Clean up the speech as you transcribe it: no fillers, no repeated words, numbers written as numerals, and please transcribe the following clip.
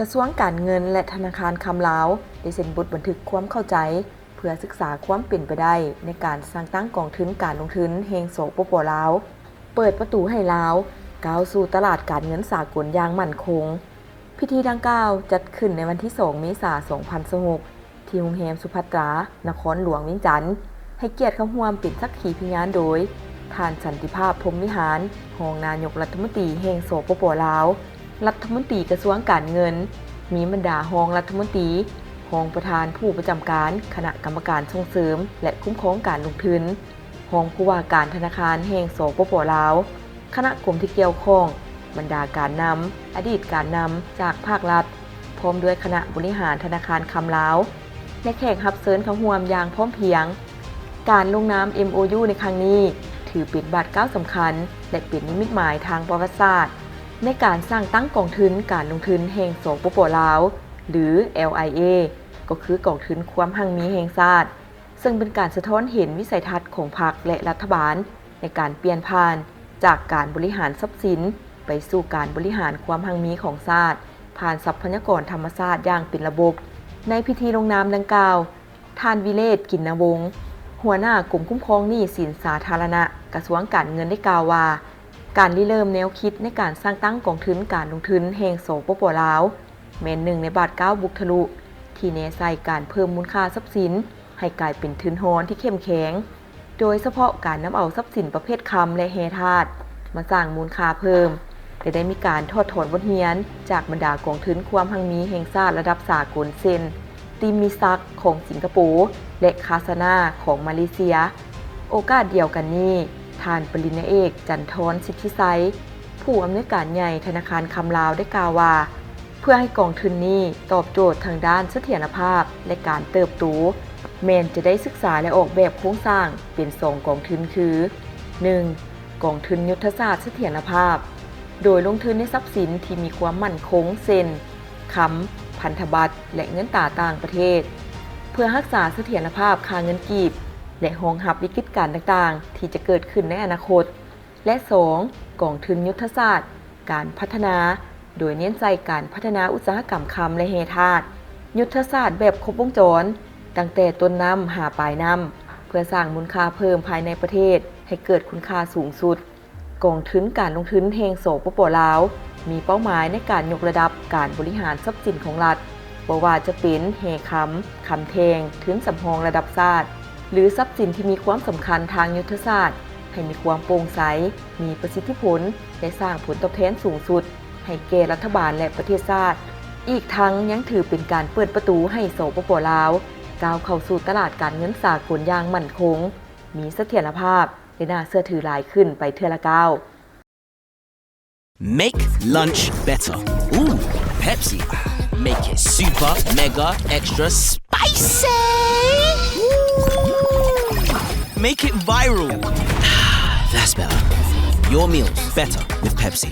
กระทรวงการเงินและธนาคารคำลาวได้เซ็นบทบันทึกความเข้าใจเพื่อศึกษาความเป็นไปได้ในการสร้างตั้งกองทุนการลงทุนแห่งสปป.ลาวเปิดประตูให้ลาวก้าวสู่ตลาดการเงินสากลอย่างมั่นคงพิธีดังกล่าวจัดขึ้นในวันที่ 2 เมษายน 2026ที่โรงแรมสุภัตรา นครหลวงเวียงจันทน์ให้เกียรติเข้าร่วมเป็นสักขีพยานโดยท่านสันติภาพพรหมวิหารรองนายกรัฐมนตรีแห่งสปป.ลาวรัฐมนตรีกระทรวงการเงินมีบรรดารองรัฐมนตรีรองประธานผู้ประจำการคณะกรรมการส่งเสริมและคุ้มครองการลงทุนรองผู้ว่าการธนาคารแห่งสปป.ลาวคณะกรมที่เกี่ยวข้องบรรดาการนำอดีตการนำจากภาครัฐพร้อมด้วยคณะบริหารธนาคารคำลาวและแขกรับเชิญเข้าร่วมอย่างพร้อมเพรียงการลงนาม MOU ในครั้งนี้ถือเป็นบาทก้าวสำคัญและเป็นนิมิตหมายทางประวัติศาสตร์ในการสร้างตั้งกองทุนการลงทุนแห่งสปป.ลาวหรือ LIA ก็คือกองทุนความมั่งมีแห่งชาติซึ่งเป็นการสะท้อนเห็นวิสัยทัศน์ของพรรคและรัฐบาลในการเปลี่ยนผ่านจากการบริหารทรัพย์สินไปสู่การบริหารความมั่งมีของชาติผ่านทรัพยากรธรรมชาติอย่างเป็นระบบในพิธีลงนามดังกล่าวท่านวิเลศ กินนวงศ์หัวหน้ากรมคุ้มครองหนี้สินสาธารณะกระทรวงการเงินได้กล่าวว่าการริเริ่มแนวคิดในการสร้างตั้งกองทุนการลงทุนแห่งสปป.ลาวแม้นหนึ่งในบาทเก้าบุกทะลุที่แนใส่การเพิ่มมูลค่าทรัพย์สินให้กลายเป็นทุนฮอนที่เข้มแข็งโดยเฉพาะการนำเอาทรัพย์สินประเภทคำและแฮธาตุมาสร้างมูลค่าเพิ่มและได้มีการทอดถอนบทเรียนจากบรรดากองทุนความมั่งมีแห่งชาติระดับสากลเช่นติมิซักของสิงคโปร์และคาซานาของมาเลเซียโอกาสเดียวกันนี้ท่านปริญญาเอกจันทรสิทธิไซผู้อำนวยการใหญ่ธนาคารคำลาวได้กล่าวว่าเพื่อให้กองทุนนี้ตอบโจทย์ทางด้านเสถียรภาพและการเติบโตแมนจะได้ศึกษาและออกแบบโครงสร้างเป็น2กองทุนคือ 1. กองทุนยุทธศาสตร์เสถียรภาพโดยลงทุนในทรัพย์สินที่มีความมั่นคงเช่นค้ำพันธบัตรและเงินตราต่างประเทศเพื่อรักษาเสถียรภาพค่าเงินกีบและรองรับวิกฤตการณ์ต่างๆที่จะเกิดขึ้นในอนาคตและ 2. กองทุนยุทธศาสตร์การพัฒนาโดยเน้นใจการพัฒนาอุตสาหกรรมคำและแฮธาตุยุทธศาสตร์แบบครบวงจรตั้งแต่ต้นน้ำหาปลายน้ำเพื่อสร้างมูลค่าเพิ่มภายในประเทศให้เกิดคุณค่าสูงสุดกองทุนการลงทุนแห่งสปป.ลาวมีเป้าหมายในการยกระดับการบริหารทรัพย์สินของรัฐบ่ว่าจะเป็นแห่คำแทงทุนสำรองระดับชาติหรือทรัพย์สินที่มีความสำคัญทางยุทธศาสตร์ให้มีความโปร่งใสมีประสิทธิผลและสร้างผลตอบแทนสูงสุดให้แก่รัฐบาลและประเทศชาติอีกทั้งยังถือเป็นการเปิดประตูให้สปป.ลาวก้าวเข้าสู่ตลาดการเงินสากลอย่างมั่นคงมีเสถียรภาพและน่าเชื่อถือหลายขึ้นไปเทื่อละก้าว Make lunch better. Ooh, Pepsi. Make it super, mega, extra spicy. Ooh. Make it viral. That's better. Your meals better with Pepsi.